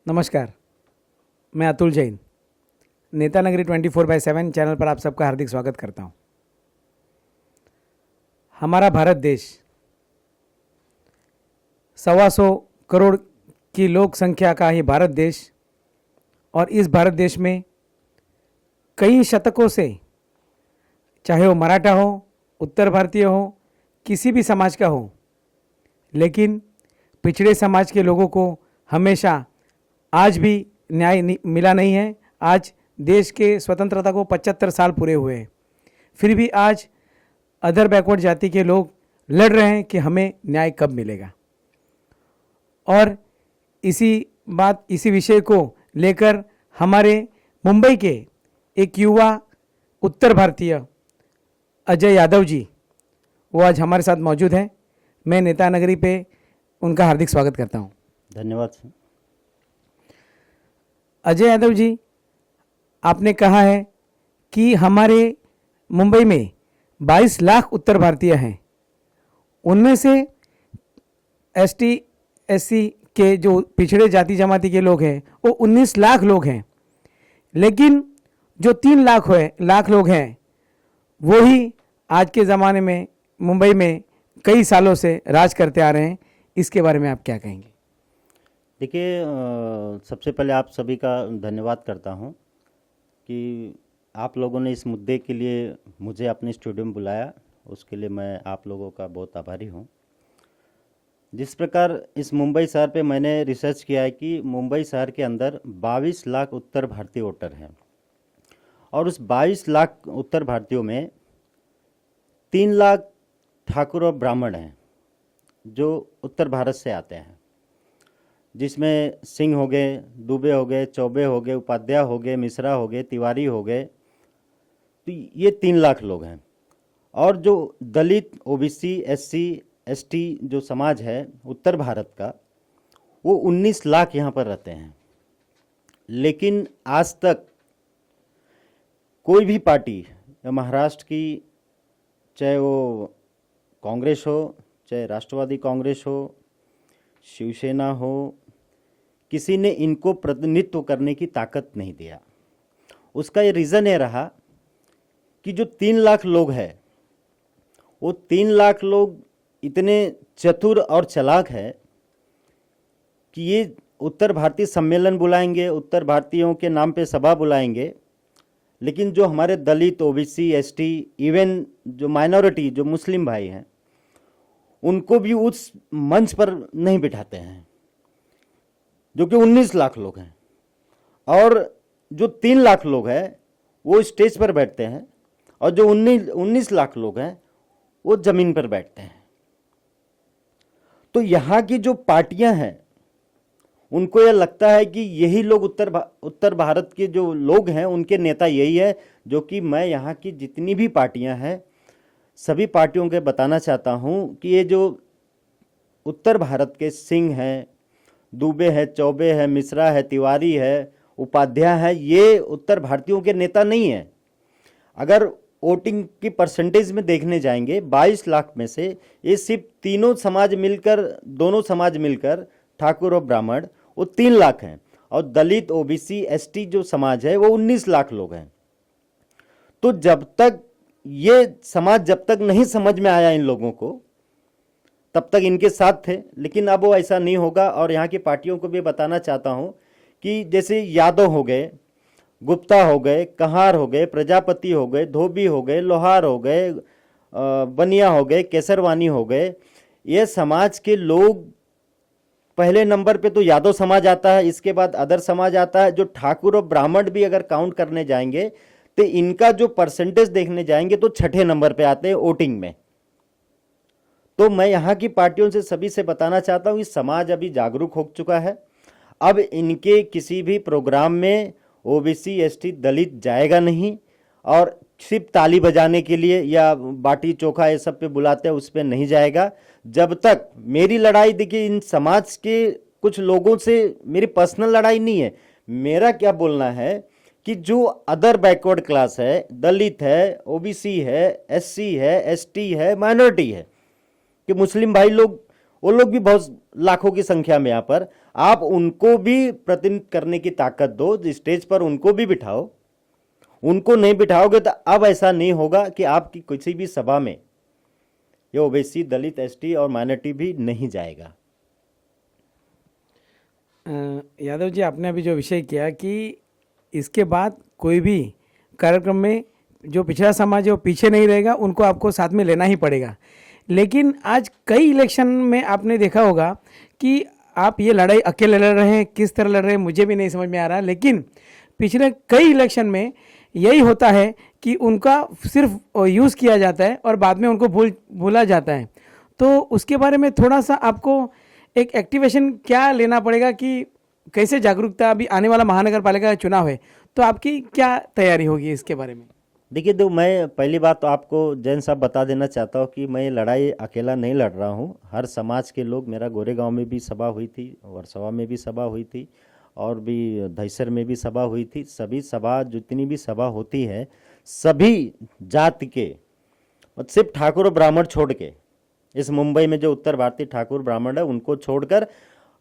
नमस्कार, मैं अतुल जैन नेता नगरी 24/7 चैनल पर आप सबका हार्दिक स्वागत करता हूं। हमारा भारत देश 125 करोड़ की लोक संख्या का ही भारत देश, और इस भारत देश में कई शतकों से, चाहे वो मराठा हो, उत्तर भारतीय हो, किसी भी समाज का हो, लेकिन पिछड़े समाज के लोगों को हमेशा आज भी न्याय मिला नहीं है। आज देश के स्वतंत्रता को 75 साल पूरे हुए हैं, फिर भी आज अदर बैकवर्ड जाति के लोग लड़ रहे हैं कि हमें न्याय कब मिलेगा। और इसी विषय को लेकर हमारे मुंबई के एक युवा उत्तर भारतीय अजय यादव जी, वो आज हमारे साथ मौजूद हैं। मैं नेता नगरी पे उनका हार्दिक स्वागत करता हूं। धन्यवाद सर। अजय यादव जी, आपने कहा है कि हमारे मुंबई में 22 लाख उत्तर भारतीय हैं, उनमें से एसटी एससी के जो पिछड़े जाति जमाती के लोग हैं वो 19 लाख लोग हैं, लेकिन जो 3 लाख लोग हैं वो ही आज के ज़माने में मुंबई में कई सालों से राज करते आ रहे हैं। इसके बारे में आप क्या कहेंगे? देखिए, सबसे पहले आप सभी का धन्यवाद करता हूं कि आप लोगों ने इस मुद्दे के लिए मुझे अपने स्टूडियो में बुलाया, उसके लिए मैं आप लोगों का बहुत आभारी हूं। जिस प्रकार इस मुंबई शहर पे मैंने रिसर्च किया है कि मुंबई शहर के अंदर 22 लाख उत्तर भारतीय वोटर हैं, और उस 22 लाख उत्तर भारतीयों में 3 लाख ठाकुर और ब्राह्मण हैं जो उत्तर भारत से आते हैं, जिसमें सिंह हो गए, दुबे हो गए, चौबे हो गए, उपाध्याय हो गए, मिश्रा हो गए, तिवारी हो गए। तो ये 3 लाख लोग हैं। और जो दलित, ओबीसी, एससी, एसटी जो समाज है उत्तर भारत का, वो 19 लाख यहाँ पर रहते हैं। लेकिन आज तक कोई भी पार्टी या महाराष्ट्र की, चाहे वो कांग्रेस हो, चाहे राष्ट्रवादी कांग्रेस हो, शिवसेना हो, किसी ने इनको प्रतिनिधित्व करने की ताकत नहीं दिया। उसका ये रीज़न ये रहा कि जो 3 लाख लोग हैं, वो 3 लाख लोग इतने चतुर और चालाक है कि ये उत्तर भारतीय सम्मेलन बुलाएंगे, उत्तर भारतीयों के नाम पे सभा बुलाएंगे, लेकिन जो हमारे दलित, ओबीसी, एसटी, इवन जो माइनॉरिटी, जो मुस्लिम भाई हैं, उनको भी उस मंच पर नहीं बिठाते हैं, जो कि 19 लाख लोग हैं। और जो 3 लाख लोग हैं वो स्टेज पर बैठते हैं, और जो 19 लाख लोग हैं वो जमीन पर बैठते हैं। तो यहाँ की जो पार्टियां हैं, उनको यह लगता है कि यही लोग उत्तर भारत के जो लोग हैं उनके नेता यही है। जो कि मैं यहाँ की जितनी भी पार्टियां हैं सभी पार्टियों के बताना चाहता हूँ कि ये जो उत्तर भारत के सिंह हैं, दुबे है, चौबे है, मिश्रा है, तिवारी है, उपाध्याय है, ये उत्तर भारतीयों के नेता नहीं है। अगर वोटिंग की परसेंटेज में देखने जाएंगे 22 लाख में से ये सिर्फ दोनों समाज मिलकर ठाकुर और ब्राह्मण वो 3 लाख हैं, और दलित, ओबीसी, एसटी जो समाज है वो 19 लाख लोग हैं। तो जब तक ये समाज जब तक नहीं समझ में आया इन लोगों को, तब तक इनके साथ थे, लेकिन अब वो ऐसा नहीं होगा। और यहाँ की पार्टियों को भी बताना चाहता हूँ कि जैसे यादव हो गए, गुप्ता हो गए, कहार हो गए, प्रजापति हो गए, धोबी हो गए, लोहार हो गए, बनिया हो गए, केसरवानी हो गए, ये समाज के लोग पहले नंबर पे तो यादव समाज आता है, इसके बाद अदर समाज आता है। जो ठाकुर और ब्राह्मण भी अगर काउंट करने जाएंगे तो इनका जो परसेंटेज देखने जाएंगे तो 6ठे नंबर पे आते हैं वोटिंग में। तो मैं यहाँ की पार्टियों से सभी से बताना चाहता हूँ कि समाज अभी जागरूक हो चुका है। अब इनके किसी भी प्रोग्राम में ओबीसी, एसटी, दलित जाएगा नहीं, और सिर्फ ताली बजाने के लिए या बाटी चोखा ये सब पे बुलाते हैं उस पर नहीं जाएगा। जब तक मेरी लड़ाई, देखिए, इन समाज के कुछ लोगों से मेरी पर्सनल लड़ाई नहीं है। मेरा क्या बोलना है कि जो अदर बैकवर्ड क्लास है, दलित है, ओबीसी है, एससी है, एसटी है, माइनॉरिटी है, कि मुस्लिम भाई लोग वो लोग भी बहुत लाखों की संख्या में यहाँ पर, आप उनको भी प्रतिनिधित्व करने की ताकत दो, स्टेज पर उनको भी बिठाओ। उनको नहीं बिठाओगे तो अब ऐसा नहीं होगा कि आपकी किसी भी सभा में ये ओबीसी, दलित, एसटी और माइनॉरिटी भी नहीं जाएगा। यादव जी, आपने अभी जो विषय किया कि इसके बाद कोई भी कार्यक्रम में जो पिछड़ा समाज है वो पीछे नहीं रहेगा, उनको आपको साथ में लेना ही पड़ेगा। लेकिन आज कई इलेक्शन में आपने देखा होगा कि आप ये लड़ाई अकेले लड़ रहे हैं, किस तरह लड़ रहे हैं मुझे भी नहीं समझ में आ रहा। लेकिन पिछले कई इलेक्शन में यही होता है कि उनका सिर्फ यूज़ किया जाता है और बाद में उनको भूला जाता है। तो उसके बारे में थोड़ा सा आपको एक एक्टिवेशन क्या लेना पड़ेगा कि कैसे जागरूकता, अभी आने वाला महानगर पालिका का चुनाव है तो आपकी क्या तैयारी होगी इसके बारे में? देखिए, तो मैं पहली बात तो आपको जैन साहब बता देना चाहता हूँ कि मैं ये लड़ाई अकेला नहीं लड़ रहा हूँ। हर समाज के लोग, मेरा गोरेगांव में भी सभा हुई थी, वर्सोवा में भी सभा हुई थी और भी दहिसर में भी सभा हुई थी। सभी सभा, जितनी भी सभा होती है, सभी जाति के, सिर्फ ठाकुर और ब्राह्मण छोड़ के, इस मुंबई में जो उत्तर भारतीय ठाकुर ब्राह्मण है उनको छोड़कर,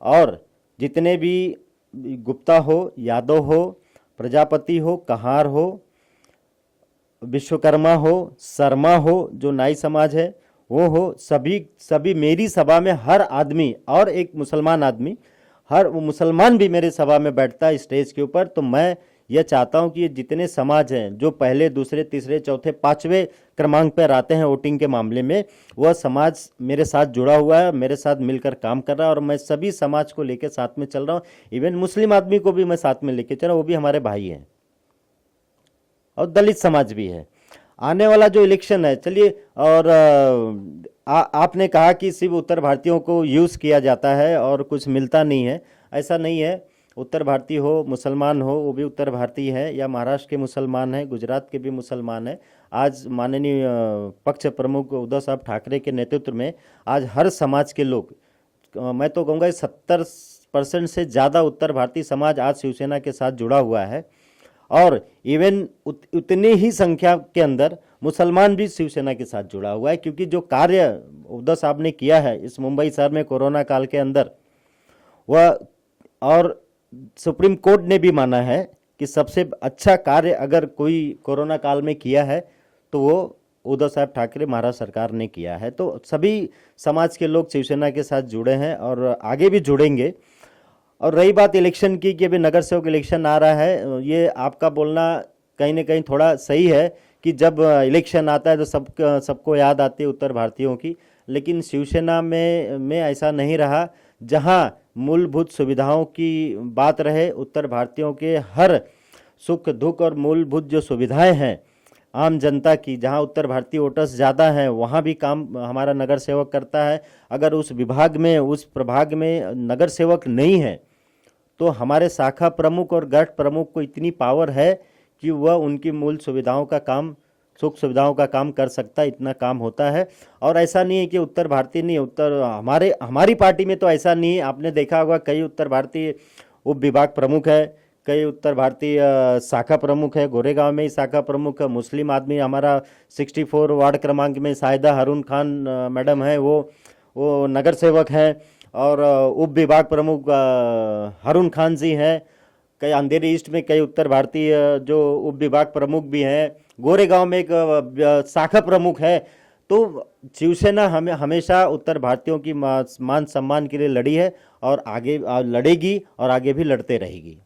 और जितने भी गुप्ता हो, यादव हो, प्रजापति हो, कहार हो, विश्वकर्मा हो, शर्मा हो, जो नाई समाज है वो हो, सभी मेरी सभा में हर आदमी, और एक मुसलमान आदमी, हर वो मुसलमान भी मेरे सभा में बैठता है स्टेज के ऊपर। तो मैं यह चाहता हूं कि ये जितने समाज हैं जो पहले, दूसरे, तीसरे, चौथे, पांचवें क्रमांक पर आते हैं वोटिंग के मामले में, वह समाज मेरे साथ जुड़ा हुआ है, मेरे साथ मिलकर काम कर रहा है और मैं सभी समाज को लेकर साथ में चल रहा हूँ। इवन मुस्लिम आदमी को भी मैं साथ में लेके चल रहा हूँ, वो भी हमारे भाई हैं, और दलित समाज भी है। आने वाला जो इलेक्शन है, चलिए, और आपने कहा कि सिर्फ उत्तर भारतीयों को यूज़ किया जाता है और कुछ मिलता नहीं है। ऐसा नहीं है। उत्तर भारतीय हो, मुसलमान हो, वो भी उत्तर भारतीय है, या महाराष्ट्र के मुसलमान हैं, गुजरात के भी मुसलमान हैं। आज माननीय पक्ष प्रमुख उद्धव साहब ठाकरे के नेतृत्व में आज हर समाज के लोग, मैं तो कहूँगा 70% से ज़्यादा उत्तर भारतीय समाज आज शिवसेना के साथ जुड़ा हुआ है। और इवन उतनी ही संख्या के अंदर मुसलमान भी शिवसेना के साथ जुड़ा हुआ है, क्योंकि जो कार्य उद्धव साहब ने किया है इस मुंबई शहर में कोरोना काल के अंदर, वह, और सुप्रीम कोर्ट ने भी माना है कि सबसे अच्छा कार्य अगर कोई कोरोना काल में किया है तो वो उद्धव साहब ठाकरे, महाराष्ट्र सरकार ने किया है। तो सभी समाज के लोग शिवसेना के साथ जुड़े हैं और आगे भी जुड़ेंगे। और रही बात इलेक्शन की कि अभी नगर सेवक इलेक्शन आ रहा है, ये आपका बोलना कहीं ना कहीं थोड़ा सही है कि जब इलेक्शन आता है तो सबको याद आती है उत्तर भारतीयों की, लेकिन शिवसेना में ऐसा नहीं रहा। जहां मूलभूत सुविधाओं की बात रहे, उत्तर भारतीयों के हर सुख दुख और मूलभूत जो सुविधाएं हैं आम जनता की, जहां उत्तर भारतीय वोटर्स ज़्यादा हैं वहां भी काम हमारा नगर सेवक करता है। अगर उस विभाग में, उस प्रभाग में नगर सेवक नहीं है तो हमारे शाखा प्रमुख और गठ प्रमुख को इतनी पावर है कि वह उनकी मूल सुविधाओं का काम, सुख सुविधाओं का काम कर सकता है, इतना काम होता है। और ऐसा नहीं है कि उत्तर भारतीय नहीं, हमारी पार्टी में तो ऐसा नहीं है। आपने देखा होगा कई उत्तर भारतीय उप विभाग प्रमुख है, कई उत्तर भारतीय शाखा प्रमुख है, गोरेगांव में ही शाखा प्रमुख है। मुस्लिम आदमी हमारा 64 वार्ड क्रमांक में साहिदा हारून खान मैडम है, वो नगर सेवक हैं। और उप विभाग प्रमुख हारून खान जी हैं। कई अंधेरी ईस्ट में कई उत्तर भारतीय जो उप विभाग प्रमुख भी हैं। गोरेगांव में एक शाखा प्रमुख है। तो शिवसेना हमेशा उत्तर भारतीयों की मान सम्मान के लिए लड़ी है और आगे लड़ेगी और आगे भी लड़ते रहेगी।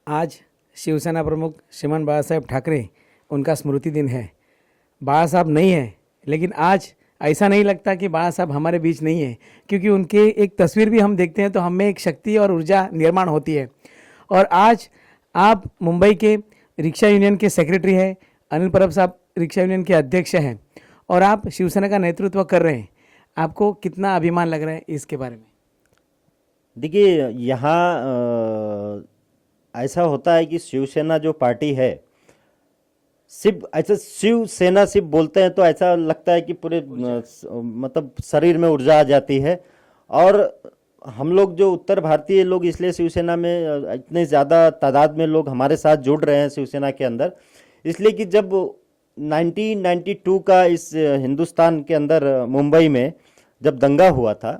आज शिवसेना प्रमुख श्रीमान बाला साहेब ठाकरे, उनका स्मृति दिन है। बाला साहब नहीं है, लेकिन आज ऐसा नहीं लगता कि बाला साहब हमारे बीच नहीं है, क्योंकि उनके एक तस्वीर भी हम देखते हैं तो हमें एक शक्ति और ऊर्जा निर्माण होती है। और आज आप मुंबई के रिक्शा यूनियन के सेक्रेटरी हैं, अनिल परब साहब रिक्शा यूनियन के अध्यक्ष हैं, और आप शिवसेना का नेतृत्व कर रहे हैं। आपको कितना अभिमान लग रहा है इसके बारे में? देखिए, यहाँ ऐसा होता है कि शिवसेना जो पार्टी है, सिर्फ ऐसा शिवसेना सिर्फ बोलते हैं तो ऐसा लगता है कि पूरे मतलब शरीर में ऊर्जा आ जाती है। और हम लोग जो उत्तर भारतीय लोग इसलिए शिवसेना में इतने ज़्यादा तादाद में लोग हमारे साथ जुड़ रहे हैं शिवसेना के अंदर, इसलिए कि जब 1992 का इस हिंदुस्तान के अंदर मुंबई में जब दंगा हुआ था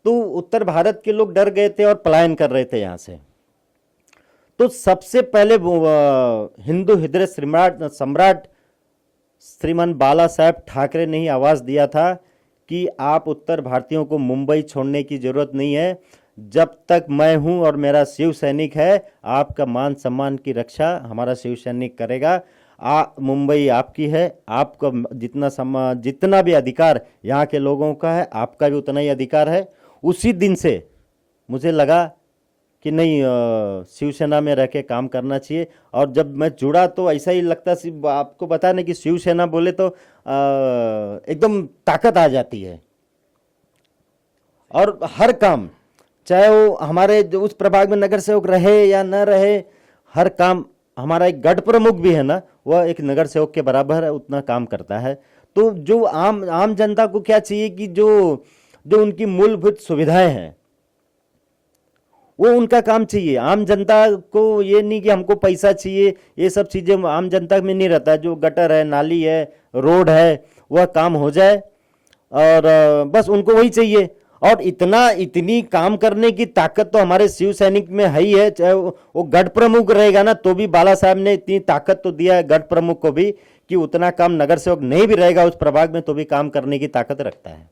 तो उत्तर भारत के लोग डर गए थे और पलायन कर रहे थे यहाँ से। तो सबसे पहले हिंदू हृदय सम्राट श्रीमान बाला साहेब ठाकरे ने ही आवाज दिया था कि आप उत्तर भारतीयों को मुंबई छोड़ने की जरूरत नहीं है, जब तक मैं हूं और मेरा शिव सैनिक है, आपका मान सम्मान की रक्षा हमारा शिव सैनिक करेगा। मुंबई आपकी है, आपका जितना भी अधिकार यहाँ के लोगों का है, आपका भी उतना ही अधिकार है। उसी दिन से मुझे लगा कि नहीं, शिवसेना में रह के काम करना चाहिए। और जब मैं जुड़ा तो ऐसा ही लगता, आपको पता नहीं कि शिवसेना बोले तो एकदम ताकत आ जाती है। और हर काम, चाहे वो हमारे जो उस प्रभाग में नगर सेवक रहे या न रहे, हर काम हमारा एक गढ़ प्रमुख भी है ना, वह एक नगर सेवक के बराबर है, उतना काम करता है। तो जो आम जनता को क्या चाहिए कि जो उनकी मूलभूत सुविधाएं हैं वो उनका काम चाहिए। आम जनता को ये नहीं कि हमको पैसा चाहिए, ये सब चीज़ें आम जनता में नहीं रहता। जो गटर है, नाली है, रोड है, वह काम हो जाए और बस उनको वही चाहिए। और इतनी काम करने की ताकत तो हमारे शिव सैनिक में है ही है। चाहे वो गढ़ प्रमुख रहेगा ना, तो भी बाला साहब ने इतनी ताकत तो दिया है गढ़ प्रमुख को भी कि उतना काम नगर सेवक नहीं भी रहेगा उस प्रभाग में तो भी काम करने की ताकत रखता है।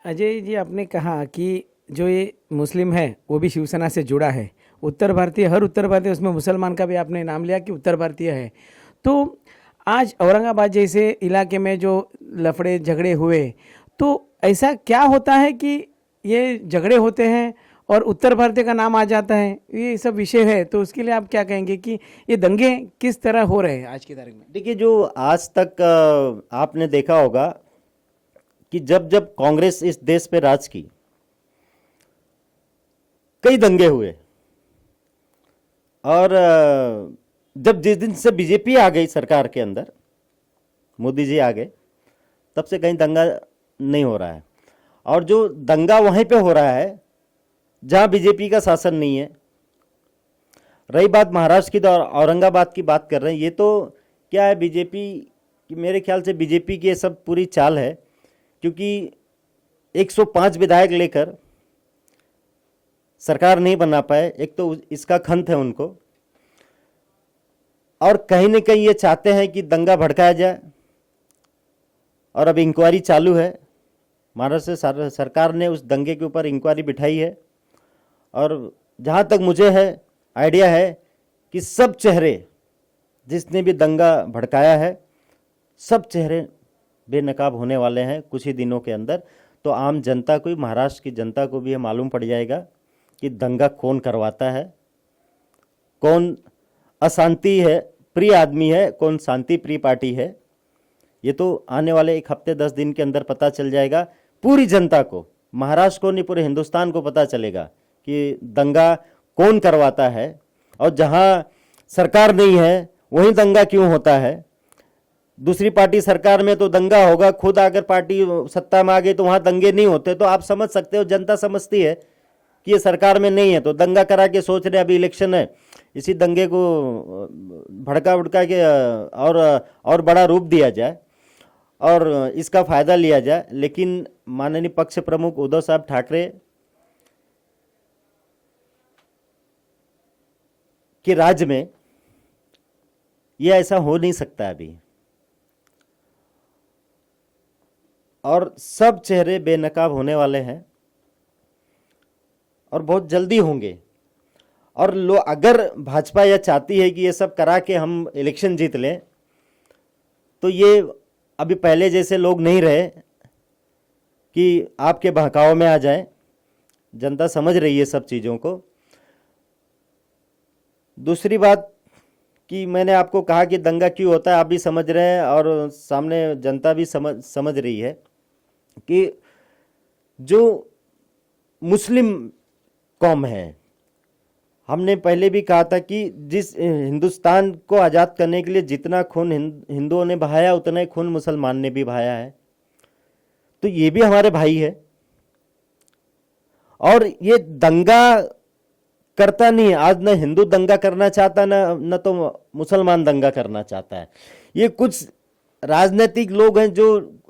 अजय जी, आपने कहा कि जो ये मुस्लिम है वो भी शिवसेना से जुड़ा है, उत्तर भारतीय, हर उत्तर भारतीय, उसमें मुसलमान का भी आपने नाम लिया कि उत्तर भारतीय है। तो आज औरंगाबाद जैसे इलाके में जो लफड़े झगड़े हुए, तो ऐसा क्या होता है कि ये झगड़े होते हैं और उत्तर भारतीय का नाम आ जाता है? ये सब विषय है, तो उसके लिए आप क्या कहेंगे कि ये दंगे किस तरह हो रहे हैं आज की तारीख में? देखिए, जो आज तक आपने देखा होगा कि जब जब कांग्रेस इस देश पे राज की, कई दंगे हुए। और जब जिस दिन से बीजेपी आ गई सरकार के अंदर, मोदी जी आ गए, तब से कहीं दंगा नहीं हो रहा है। और जो दंगा वहीं पे हो रहा है जहां बीजेपी का शासन नहीं है। रही बात महाराष्ट्र की, तो औरंगाबाद की बात कर रहे हैं, ये तो क्या है, बीजेपी की, मेरे ख्याल से बीजेपी की ये सब पूरी चाल है। क्योंकि 105 विधायक लेकर सरकार नहीं बना पाए, एक तो इसका खंत है उनको, और कहीं न कहीं ये चाहते हैं कि दंगा भड़काया जाए। और अब इंक्वायरी चालू है, महाराष्ट्र सरकार ने उस दंगे के ऊपर इंक्वायरी बिठाई है। और जहाँ तक मुझे है आइडिया है कि सब चेहरे जिसने भी दंगा भड़काया है, सब चेहरे बेनकाब होने वाले हैं कुछ ही दिनों के अंदर। तो आम जनता को, महाराष्ट्र की जनता को भी ये मालूम पड़ जाएगा कि दंगा कौन करवाता है, कौन अशांति है प्रिय आदमी है, कौन शांति प्रिय पार्टी है। ये तो आने वाले 1 हफ्ते 10 दिन के अंदर पता चल जाएगा। पूरी जनता को, महाराष्ट्र को नहीं, पूरे हिंदुस्तान को पता चलेगा कि दंगा कौन करवाता है। और जहां सरकार नहीं है वहीं दंगा क्यों होता है। दूसरी पार्टी सरकार में तो दंगा होगा, खुद अगर पार्टी सत्ता में आ गई तो वहां दंगे नहीं होते। तो आप समझ सकते हो, जनता समझती है कि ये सरकार में नहीं है तो दंगा करा के सोच रहे अभी इलेक्शन है, इसी दंगे को भड़का के और बड़ा रूप दिया जाए और इसका फायदा लिया जाए। लेकिन माननीय पक्ष प्रमुख उद्धव साहब ठाकरे के राज्य में ये ऐसा हो नहीं सकता अभी। और सब चेहरे बेनकाब होने वाले हैं और बहुत जल्दी होंगे। और अगर भाजपा यह चाहती है कि ये सब करा के हम इलेक्शन जीत लें, तो ये अभी पहले जैसे लोग नहीं रहे कि आपके बहकाव में आ जाए। जनता समझ रही है सब चीज़ों को। दूसरी बात कि मैंने आपको कहा कि दंगा क्यों होता है, आप भी समझ रहे हैं और सामने जनता भी समझ रही है कि जो मुस्लिम कौम है, हमने पहले भी कहा था कि जिस हिंदुस्तान को आज़ाद करने के लिए जितना खून हिंदुओं ने बहाया, उतना ही खून मुसलमान ने भी बहाया है। तो ये भी हमारे भाई है। और ये दंगा करता नहीं है आज, न हिंदू दंगा करना चाहता न तो मुसलमान दंगा करना चाहता है। ये कुछ राजनीतिक लोग हैं जो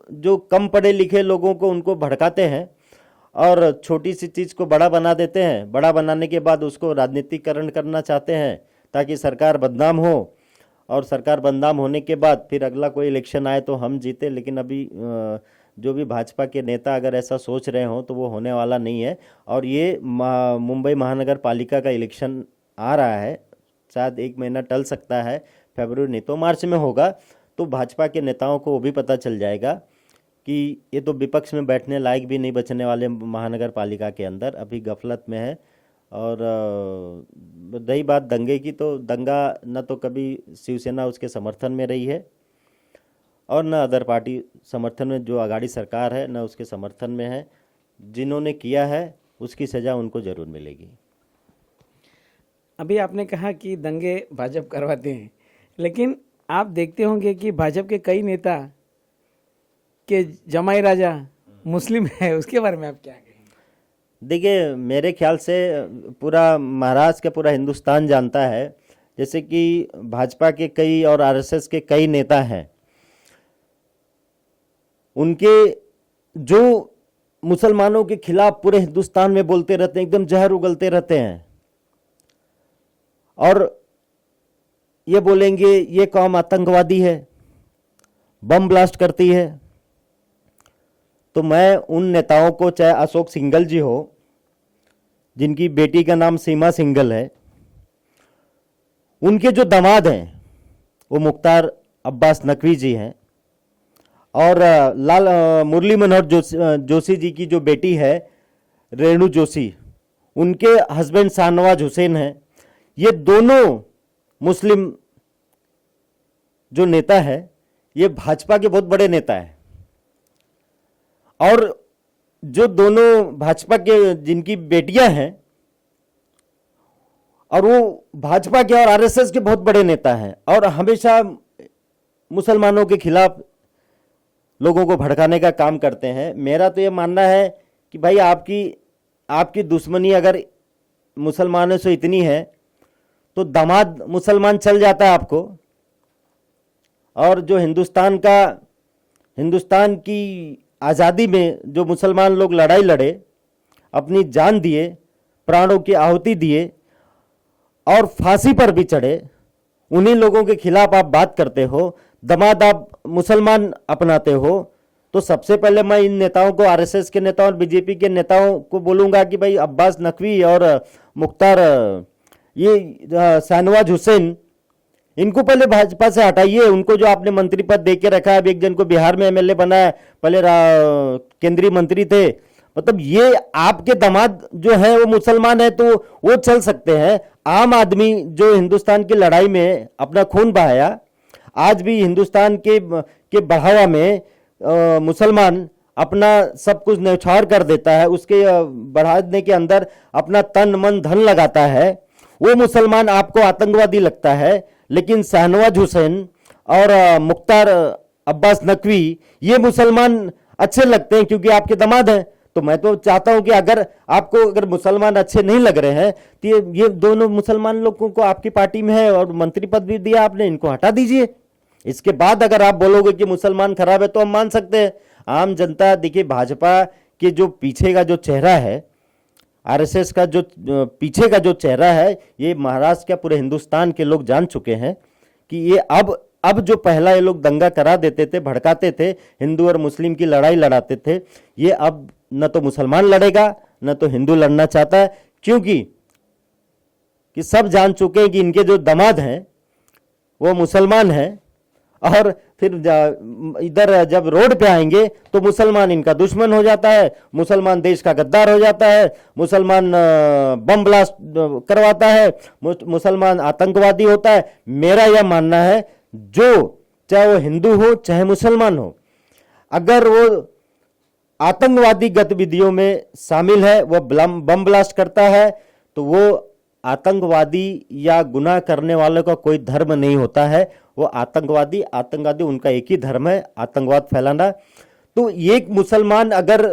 जो कम पढ़े लिखे लोगों को उनको भड़काते हैं और छोटी सी चीज़ को बड़ा बना देते हैं। बड़ा बनाने के बाद उसको राजनीतिकरण करना चाहते हैं ताकि सरकार बदनाम हो, और सरकार बदनाम होने के बाद फिर अगला कोई इलेक्शन आए तो हम जीते। लेकिन अभी जो भी भाजपा के नेता अगर ऐसा सोच रहे हो तो वो होने वाला नहीं है। और ये मुंबई महानगर पालिका का इलेक्शन आ रहा है, शायद 1 महीना टल सकता है, फरवरी नहीं तो मार्च में होगा। तो भाजपा के नेताओं को वो भी पता चल जाएगा कि ये तो विपक्ष में बैठने लायक भी नहीं बचने वाले महानगर पालिका के अंदर, अभी गफलत में है। और रही बात दंगे की, तो दंगा न तो कभी शिवसेना उसके समर्थन में रही है और न अदर पार्टी समर्थन में, जो आघाड़ी सरकार है न उसके समर्थन में है। जिन्होंने किया है उसकी सज़ा उनको ज़रूर मिलेगी। अभी आपने कहा कि दंगे भाजपा करवाते हैं, लेकिन आप देखते होंगे कि भाजपा के कई नेता के जमाई राजा मुस्लिम है, उसके बारे में आप क्या कहेंगे? देखिए, मेरे ख्याल से पूरा महाराष्ट्र का पूरा हिंदुस्तान जानता है, जैसे कि भाजपा के कई और आरएसएस के कई नेता हैं, उनके जो मुसलमानों के खिलाफ पूरे हिंदुस्तान में बोलते रहते हैं, एकदम जहर उगलते रहते हैं और ये बोलेंगे ये कौम आतंकवादी है, बम ब्लास्ट करती है। तो मैं उन नेताओं को, चाहे अशोक सिंघल जी हो जिनकी बेटी का नाम सीमा सिंघल है, उनके जो दामाद हैं वो मुख्तार अब्बास नकवी जी हैं, और मुरली मनोहर जोशी जी की जो बेटी है रेणु जोशी, उनके हस्बैंड शाहनवाज हुसैन हैं। ये दोनों मुस्लिम जो नेता है ये भाजपा के बहुत बड़े नेता हैं, और जो दोनों भाजपा के जिनकी बेटियां हैं और वो भाजपा के और आरएसएस के बहुत बड़े नेता हैं, और हमेशा मुसलमानों के खिलाफ लोगों को भड़काने का काम करते हैं। मेरा तो ये मानना है कि भाई आपकी दुश्मनी अगर मुसलमानों से इतनी है तो दामाद मुसलमान चल जाता है आपको, और जो हिंदुस्तान की आज़ादी में जो मुसलमान लोग लड़ाई लड़े, अपनी जान दिए, प्राणों की आहुति दिए और फांसी पर भी चढ़े, उन्हीं लोगों के खिलाफ आप बात करते हो, दामाद आप मुसलमान अपनाते हो। तो सबसे पहले मैं इन नेताओं को, आरएसएस के नेताओं और बीजेपी के नेताओं को बोलूँगा कि भाई अब्बास नकवी और मुख्तार ये शाहनवाज हुसैन, इनको पहले भाजपा से हटाइए। उनको जो आपने मंत्री पद दे के रखा है, अभी एक जन को बिहार में एमएलए बनाया, पहले केंद्रीय मंत्री थे, मतलब ये आपके दामाद जो है वो मुसलमान है तो वो चल सकते हैं। आम आदमी जो हिंदुस्तान की लड़ाई में अपना खून बहाया, आज भी हिंदुस्तान के बढ़ावा में मुसलमान अपना सब कुछ न्यौछावर कर देता है, उसके बढ़ाने के अंदर अपना तन मन धन लगाता है, वो मुसलमान आपको आतंकवादी लगता है। लेकिन शाहनवाज हुसैन और मुख्तार अब्बास नकवी ये मुसलमान अच्छे लगते हैं क्योंकि आपके दामाद हैं। तो मैं तो चाहता हूं कि अगर मुसलमान अच्छे नहीं लग रहे हैं तो ये दोनों मुसलमान लोगों को आपकी पार्टी में है और मंत्री पद भी दिया आपने, इनको हटा दीजिए। इसके बाद अगर आप बोलोगे कि मुसलमान खराब है तो हम मान सकते हैं। आम जनता, देखिए भाजपा के जो पीछे का जो चेहरा है, आरएसएस का जो पीछे का जो चेहरा है, ये महाराष्ट्र का पूरे हिंदुस्तान के लोग जान चुके हैं कि ये अब जो पहला ये लोग दंगा करा देते थे, भड़काते थे, हिंदू और मुस्लिम की लड़ाई लड़ाते थे, ये अब न तो मुसलमान लड़ेगा न तो हिंदू लड़ना चाहता है, क्योंकि कि सब जान चुके हैं कि इनके जो दामाद हैं वो मुसलमान हैं, और फिर इधर जब रोड पे आएंगे तो मुसलमान इनका दुश्मन हो जाता है, मुसलमान देश का गद्दार हो जाता है, मुसलमान बम ब्लास्ट करवाता है, मुसलमान आतंकवादी होता है। मेरा यह मानना है, जो चाहे वो हिंदू हो चाहे मुसलमान हो, अगर वो आतंकवादी गतिविधियों में शामिल है, वह बम ब्लास्ट करता है, तो वो आतंकवादी या गुनाह करने वालों का कोई धर्म नहीं होता है। वो आतंकवादी उनका एक ही धर्म है, आतंकवाद फैलाना। तो एक मुसलमान अगर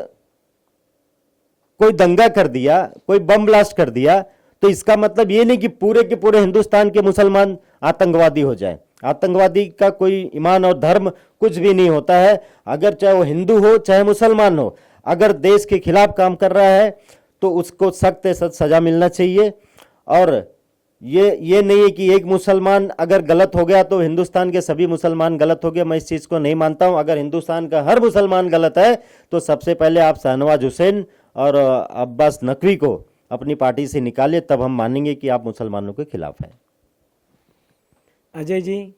कोई दंगा कर दिया, कोई बम ब्लास्ट कर दिया, तो इसका मतलब ये नहीं कि पूरे के पूरे हिंदुस्तान के मुसलमान आतंकवादी हो जाए। आतंकवादी का कोई ईमान और धर्म कुछ भी नहीं होता है। अगर चाहे वो हिंदू हो चाहे मुसलमान हो, अगर देश के खिलाफ काम कर रहा है तो उसको सख्त से सख्त सजा मिलना चाहिए। और ये नहीं है कि एक मुसलमान अगर गलत हो गया तो हिंदुस्तान के सभी मुसलमान गलत हो गए। मैं इस चीज़ को नहीं मानता हूं। अगर हिंदुस्तान का हर मुसलमान गलत है तो सबसे पहले आप शाहनवाज हुसैन और अब्बास नकवी को अपनी पार्टी से निकालिए, तब हम मानेंगे कि आप मुसलमानों के खिलाफ हैं। अजय जी,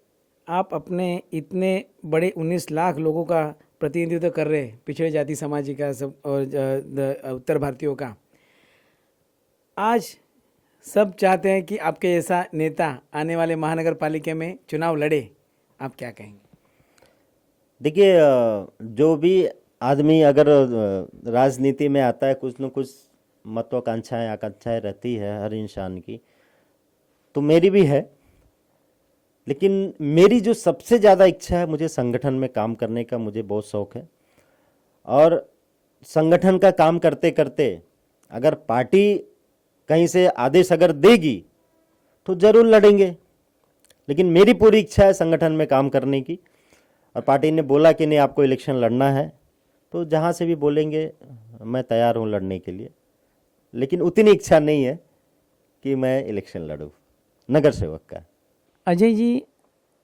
आप अपने इतने बड़े 19 लाख लोगों का प्रतिनिधित्व कर रहे, पिछड़े जाति समाज का सब और उत्तर भारतीयों का, आज सब चाहते हैं कि आपके जैसा नेता आने वाले महानगर पालिका में चुनाव लड़े, आप क्या कहेंगे? देखिए, जो भी आदमी अगर राजनीति में आता है, कुछ न कुछ महत्वाकांक्षाएं आकांक्षाएं रहती है हर इंसान की, तो मेरी भी है। लेकिन मेरी जो सबसे ज़्यादा इच्छा है, मुझे संगठन में काम करने का मुझे बहुत शौक़ है। और संगठन का काम करते करते अगर पार्टी कहीं से आदेश अगर देगी तो ज़रूर लड़ेंगे। लेकिन मेरी पूरी इच्छा है संगठन में काम करने की। और पार्टी ने बोला कि नहीं आपको इलेक्शन लड़ना है, तो जहाँ से भी बोलेंगे मैं तैयार हूँ लड़ने के लिए। लेकिन उतनी इच्छा नहीं है कि मैं इलेक्शन लड़ूँ नगर सेवक का। अजय जी,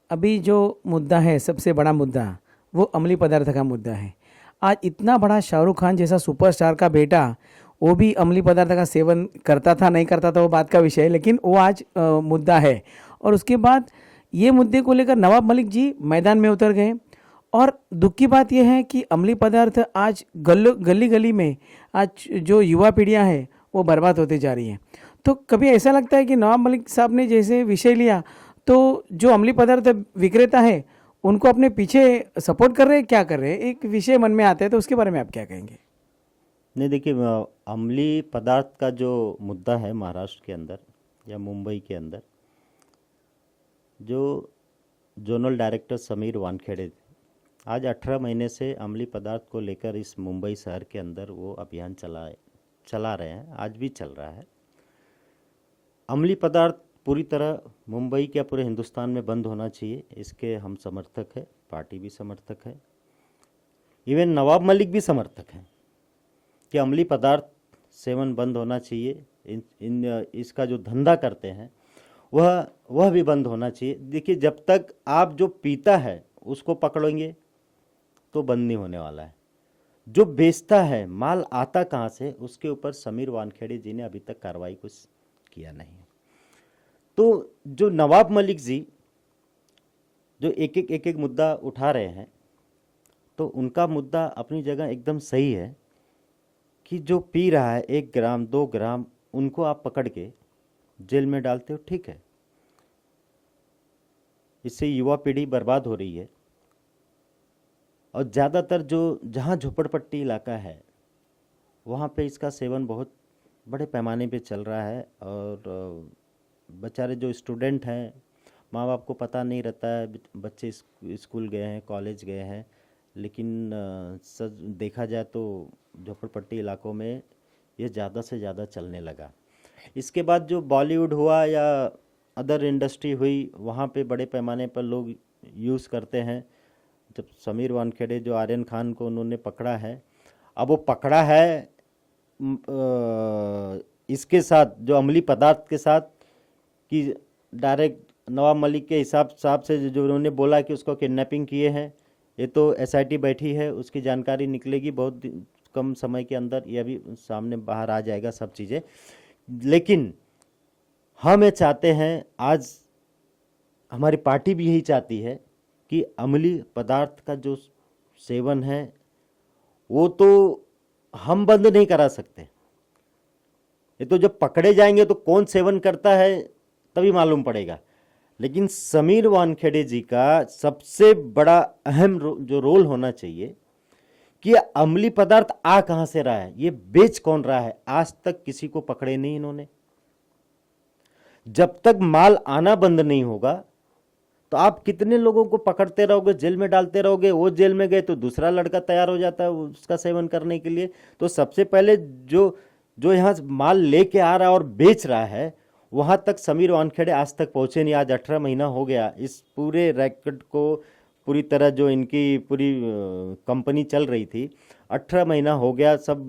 अभी जो मुद्दा है, सबसे बड़ा मुद्दा, वो अमली पदार्थ का मुद्दा है। आज इतना बड़ा शाहरुख खान जैसा सुपरस्टार का बेटा वो भी अमली पदार्थ का सेवन करता था नहीं करता था वो बात का विषय है, लेकिन वो आज मुद्दा है। और उसके बाद ये मुद्दे को लेकर नवाब मलिक जी मैदान में उतर गए। और दुख की बात यह है कि अमली पदार्थ आज गली गली में आज जो युवा पीढ़ियां हैं वो बर्बाद होती जा रही हैं। तो कभी ऐसा लगता है कि नवाब मलिक साहब ने जैसे विषय लिया तो जो अमली पदार्थ विक्रेता है उनको अपने पीछे सपोर्ट कर रहे हैं, क्या कर रहे हैं, एक विषय मन में आता है, तो उसके बारे में आप क्या कहेंगे? नहीं, देखिए, अमली पदार्थ का जो मुद्दा है महाराष्ट्र के अंदर या मुंबई के अंदर, जो जोनल डायरेक्टर समीर वानखेड़े थे, आज 18 महीने से अमली पदार्थ को लेकर इस मुंबई शहर के अंदर वो अभियान चला रहे हैं, आज भी चल रहा है। अमली पदार्थ पूरी तरह मुंबई क्या पूरे हिंदुस्तान में बंद होना चाहिए, इसके हम समर्थक हैं, पार्टी भी समर्थक है, इवन नवाब मलिक भी समर्थक हैं कि अमली पदार्थ सेवन बंद होना चाहिए। इसका जो धंधा करते हैं वह भी बंद होना चाहिए। देखिए, जब तक आप जो पीता है उसको पकड़ेंगे तो बंद नहीं होने वाला है। जो बेचता है, माल आता कहाँ से, उसके ऊपर समीर वानखेड़े जी ने अभी तक कार्रवाई कुछ किया नहीं। तो जो नवाब मलिक जी जो एक एक मुद्दा उठा रहे हैं, तो उनका मुद्दा अपनी जगह एकदम सही है कि जो पी रहा है 1 ग्राम 2 ग्राम, उनको आप पकड़ के जेल में डालते हो, ठीक है। इससे युवा पीढ़ी बर्बाद हो रही है। और ज़्यादातर जो जहाँ झोपड़पट्टी इलाका है वहाँ पे इसका सेवन बहुत बड़े पैमाने पे चल रहा है। और बेचारे जो स्टूडेंट हैं, माँ बाप को पता नहीं रहता है, बच्चे स्कूल गए हैं, कॉलेज गए हैं, लेकिन सच देखा जाए तो झोपड़पट्टी इलाकों में ये ज़्यादा से ज़्यादा चलने लगा। इसके बाद जो बॉलीवुड हुआ या अदर इंडस्ट्री हुई, वहाँ पे बड़े पैमाने पर लोग यूज़ करते हैं। जब समीर वानखेड़े जो आर्यन खान को उन्होंने पकड़ा है, अब वो पकड़ा है इसके साथ जो अमली पदार्थ के साथ कि डायरेक्ट नवाब मलिक के हिसाब से जो उन्होंने बोला कि उसको किडनैपिंग किए हैं, ये तो एसआईटी बैठी है, उसकी जानकारी निकलेगी बहुत कम समय के अंदर, यह भी सामने बाहर आ जाएगा सब चीज़ें। लेकिन हम ये चाहते हैं, आज हमारी पार्टी भी यही चाहती है कि अमली पदार्थ का जो सेवन है वो तो हम बंद नहीं करा सकते। ये तो जब पकड़े जाएंगे तो कौन सेवन करता है तभी मालूम पड़ेगा। लेकिन समीर वानखेड़े जी का सबसे बड़ा अहम जो रोल होना चाहिए कि अमली पदार्थ आ कहां से रहा है, ये बेच कौन रहा है। आज तक किसी को पकड़े नहीं इन्होंने। जब तक माल आना बंद नहीं होगा तो आप कितने लोगों को पकड़ते रहोगे, जेल में डालते रहोगे। वो जेल में गए तो दूसरा लड़का तैयार हो जाता है उसका सेवन करने के लिए। तो सबसे पहले जो यहाँ माल लेके आ रहा है और बेच रहा है, वहाँ तक समीर वानखेड़े आज तक पहुँचे नहीं। आज 18 महीना हो गया इस पूरे रैकेट को, पूरी तरह जो इनकी पूरी कंपनी चल रही थी, 18 महीना हो गया। सब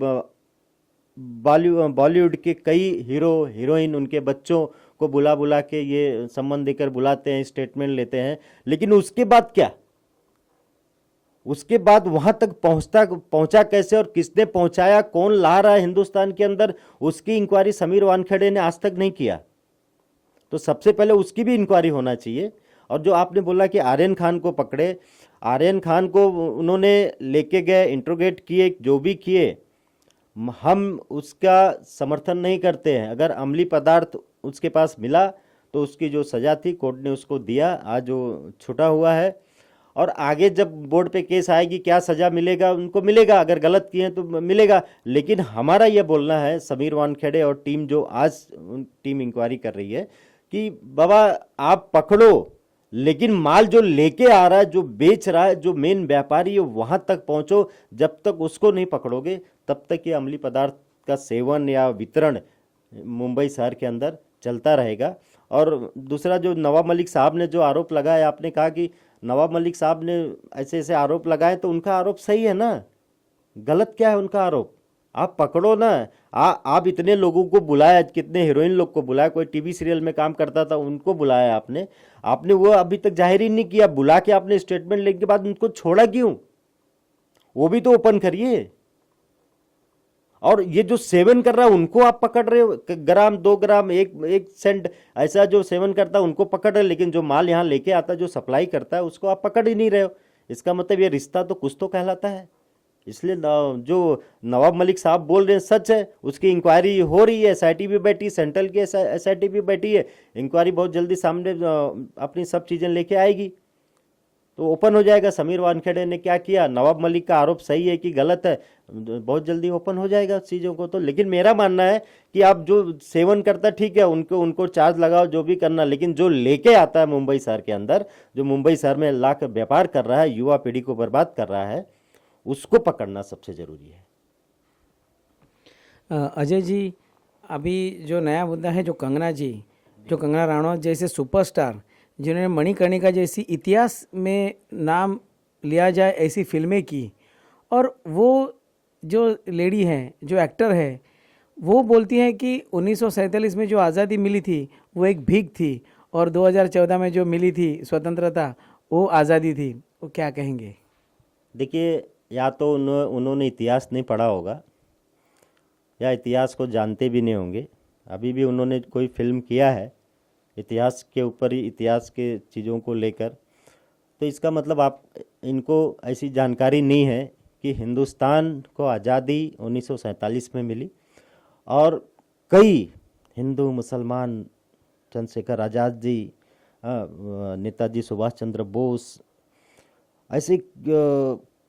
बॉलीवुड के कई हीरो हीरोइन उनके बच्चों को बुला बुला के ये संबंध देकर बुलाते हैं, स्टेटमेंट लेते हैं, लेकिन उसके बाद क्या? उसके बाद वहां तक पहुंचा कैसे और किसने पहुंचाया, कौन ला रहा है हिंदुस्तान के अंदर, उसकी इंक्वायरी समीर वानखेड़े ने आज तक नहीं किया। तो सबसे पहले उसकी भी इंक्वायरी होना चाहिए। और जो आपने बोला कि आर्यन खान को पकड़े, आर्यन खान को उन्होंने लेके गए, इंट्रोगेट किए, जो भी किए, हम उसका समर्थन नहीं करते हैं। अगर अमली पदार्थ उसके पास मिला तो उसकी जो सज़ा थी कोर्ट ने उसको दिया, आज वो छूटा हुआ है। और आगे जब बोर्ड पे केस आएगी क्या सज़ा मिलेगा, उनको मिलेगा, अगर गलत किए तो मिलेगा। लेकिन हमारा ये बोलना है, समीर वानखेड़े और टीम जो आज टीम इंक्वायरी कर रही है, कि बाबा आप पकड़ो, लेकिन माल जो लेके आ रहा है, जो बेच रहा है, जो मेन व्यापारी है, वहां तक पहुंचो। जब तक उसको नहीं पकड़ोगे तब तक ये अमली पदार्थ का सेवन या वितरण मुंबई शहर के अंदर चलता रहेगा। और दूसरा, जो नवाब मलिक साहब ने जो आरोप लगाया, आपने कहा कि नवाब मलिक साहब ने ऐसे ऐसे आरोप लगाए, तो उनका आरोप सही है ना, गलत क्या है उनका आरोप? आप पकड़ो ना। आप इतने लोगों को बुलाया, कितने हीरोइन लोग को बुलाया, कोई टीवी सीरियल में काम करता था उनको बुलाया आपने वो अभी तक जाहिर ही नहीं किया। बुला के आपने स्टेटमेंट लेने के बाद उनको छोड़ा क्यों? वो भी तो ओपन करिए। और ये जो सेवन कर रहा है उनको आप पकड़ रहे हो, ग्राम 2 ग्राम 1 सेंट ऐसा जो सेवन करता है उनको पकड़ रहे, लेकिन जो माल यहाँ लेके आता है, जो सप्लाई करता है, उसको आप पकड़ ही नहीं रहे हो। इसका मतलब ये रिश्ता तो कुछ तो कहलाता है। इसलिए जो नवाब मलिक साहब बोल रहे हैं सच है, उसकी इंक्वायरी हो रही है, एसआईटी भी बैठी, सेंट्रल की एसआईटी भी बैठी है, इंक्वायरी बहुत जल्दी सामने अपनी सब चीज़ें लेके आएगी तो ओपन हो जाएगा। समीर वानखेड़े ने क्या किया, नवाब मलिक का आरोप सही है कि गलत है, बहुत जल्दी ओपन हो जाएगा चीज़ों को तो। लेकिन मेरा मानना है कि आप जो सेवन करता ठीक है, उनको चार्ज लगाओ, जो भी करना, लेकिन जो लेके आता है मुंबई शहर के अंदर, जो मुंबई शहर में लाकर व्यापार कर रहा है, युवा पीढ़ी को बर्बाद कर रहा है, उसको पकड़ना सबसे ज़रूरी है। अजय जी, अभी जो नया मुद्दा है, जो कंगना राणौत जैसे सुपरस्टार जिन्होंने मणिकर्णिका जैसी इतिहास में नाम लिया जाए ऐसी फिल्में की, और वो जो लेडी हैं, जो एक्टर है, वो बोलती हैं कि 1947 में जो आज़ादी मिली थी वो एक भीख थी, और 2014 में जो मिली थी स्वतंत्रता वो आज़ादी थी। वो क्या कहेंगे? देखिए, या तो उन्होंने इतिहास नहीं पढ़ा होगा, या इतिहास को जानते भी नहीं होंगे। अभी भी उन्होंने कोई फिल्म किया है इतिहास के ऊपर ही, इतिहास के चीज़ों को लेकर, तो इसका मतलब आप इनको ऐसी जानकारी नहीं है कि हिंदुस्तान को आज़ादी 1947 में मिली, और कई हिंदू मुसलमान, चंद्रशेखर आज़ाद जी, नेताजी सुभाष चंद्र बोस, ऐसे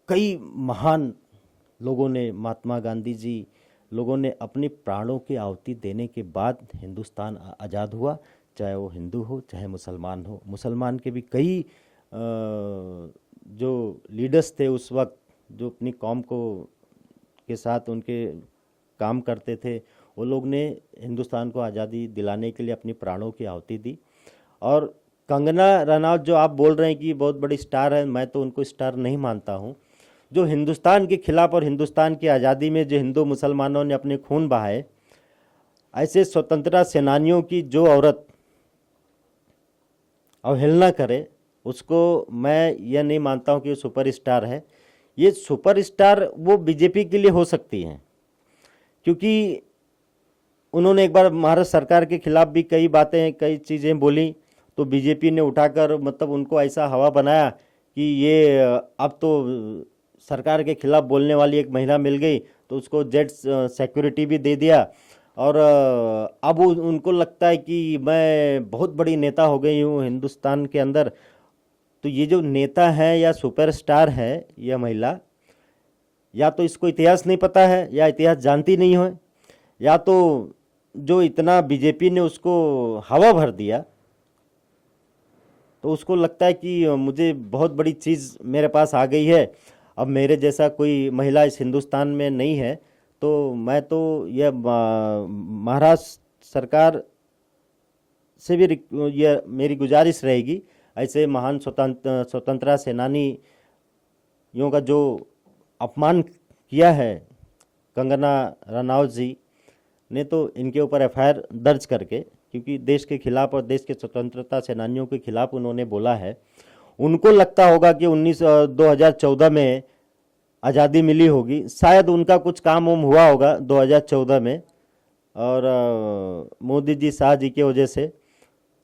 कई महान लोगों ने, महात्मा गांधी जी, लोगों ने अपने प्राणों की आहुति देने के बाद हिंदुस्तान आज़ाद हुआ। चाहे वो हिंदू हो, चाहे मुसलमान हो। मुसलमान के भी कई जो लीडर्स थे उस वक्त, जो अपनी कौम को के साथ उनके काम करते थे, वो लोग ने हिंदुस्तान को आज़ादी दिलाने के लिए अपनी प्राणों की आहुति दी। और कंगना रनौत जो आप बोल रहे हैं कि बहुत बड़ी स्टार है, मैं तो उनको स्टार नहीं मानता हूँ। जो हिंदुस्तान के खिलाफ और हिंदुस्तान की आज़ादी में जो हिंदू मुसलमानों ने अपने खून बहाए, ऐसे स्वतंत्रता सेनानियों की जो औरत अवहेलना करे, उसको मैं यह नहीं मानता हूँ कि वो सुपरस्टार है। ये सुपरस्टार वो बीजेपी के लिए हो सकती हैं, क्योंकि उन्होंने एक बार महाराष्ट्र सरकार के खिलाफ भी कई बातें, कई चीज़ें बोली, तो बीजेपी ने उठाकर मतलब उनको ऐसा हवा बनाया कि ये अब तो सरकार के खिलाफ बोलने वाली एक महिला मिल गई तो उसको जेट सिक्योरिटी भी दे दिया। और अब उनको लगता है कि मैं बहुत बड़ी नेता हो गई हूँ हिंदुस्तान के अंदर। तो ये जो नेता है या सुपरस्टार है यह महिला, या तो इसको इतिहास नहीं पता है, या इतिहास जानती नहीं हो, या तो जो इतना बीजेपी ने उसको हवा भर दिया, तो उसको लगता है कि मुझे बहुत बड़ी चीज़ मेरे पास आ गई है, अब मेरे जैसा कोई महिला इस हिंदुस्तान में नहीं है, तो मैं तो यह महाराष्ट्र सरकार से भी ये मेरी गुजारिश रहेगी, ऐसे महान स्वतंत्रता सेनानियों का जो अपमान किया है कंगना रनौत जी ने, तो इनके ऊपर एफआईआर दर्ज करके, क्योंकि देश के खिलाफ और देश के स्वतंत्रता सेनानियों के खिलाफ उन्होंने बोला है। उनको लगता होगा कि 2014 में आज़ादी मिली होगी, शायद उनका कुछ काम वाम हुआ होगा 2014 में, और मोदी जी शाह जी की वजह से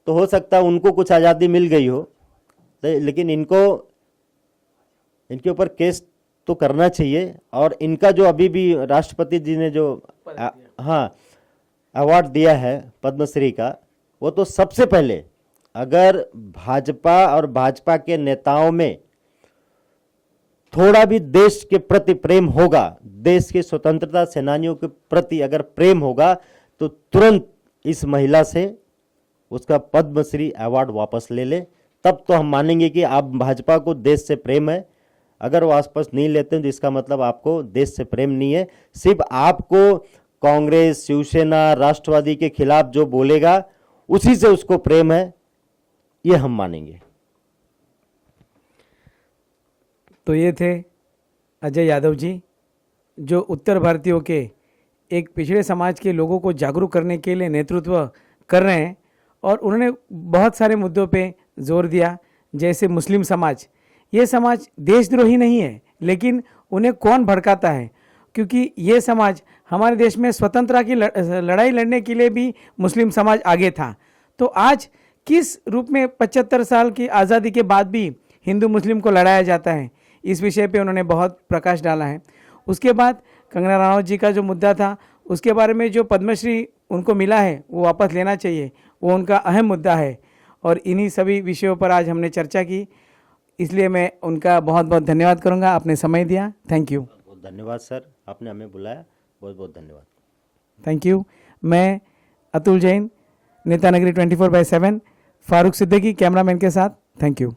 तो हो सकता है उनको कुछ आज़ादी मिल गई हो, लेकिन इनके ऊपर केस तो करना चाहिए। और इनका जो अभी भी राष्ट्रपति जी ने जो हाँ अवार्ड दिया है पद्मश्री का, वो तो सबसे पहले, अगर भाजपा और भाजपा के नेताओं में थोड़ा भी देश के प्रति प्रेम होगा, देश के स्वतंत्रता सेनानियों के प्रति अगर प्रेम होगा, तो तुरंत इस महिला से उसका पद्मश्री अवार्ड वापस ले ले। तब तो हम मानेंगे कि आप भाजपा को देश से प्रेम है। अगर वो वापस नहीं लेते हैं तो इसका मतलब आपको देश से प्रेम नहीं है। सिर्फ आपको कांग्रेस, शिवसेना, राष्ट्रवादी के खिलाफ जो बोलेगा उसी से उसको प्रेम है, ये हम मानेंगे। तो ये थे अजय यादव जी, जो उत्तर भारतीयों के एक पिछड़े समाज के लोगों को जागरूक करने के लिए नेतृत्व कर रहे हैं। और उन्होंने बहुत सारे मुद्दों पे जोर दिया, जैसे मुस्लिम समाज। ये समाज देशद्रोही नहीं है, लेकिन उन्हें कौन भड़काता है, क्योंकि ये समाज हमारे देश में स्वतंत्रता की लड़ाई लड़ने के लिए भी मुस्लिम समाज आगे था। तो आज किस रूप में 75 साल की आज़ादी के बाद भी हिंदू मुस्लिम को लड़ाया जाता है, इस विषय पे उन्होंने बहुत प्रकाश डाला है। उसके बाद कंगना रनौत जी का जो मुद्दा था, उसके बारे में जो पद्मश्री उनको मिला है वो वापस लेना चाहिए, वो उनका अहम मुद्दा है। और इन्हीं सभी विषयों पर आज हमने चर्चा की, इसलिए मैं उनका बहुत बहुत धन्यवाद करूंगा। आपने समय दिया, थैंक यू। बहुत धन्यवाद सर, आपने हमें बुलाया, बहुत बहुत धन्यवाद। Thank you. मैं अतुल जैन, नेता नगरी 24/7, फारूक सिद्दीकी कैमरामैन के साथ। Thank you.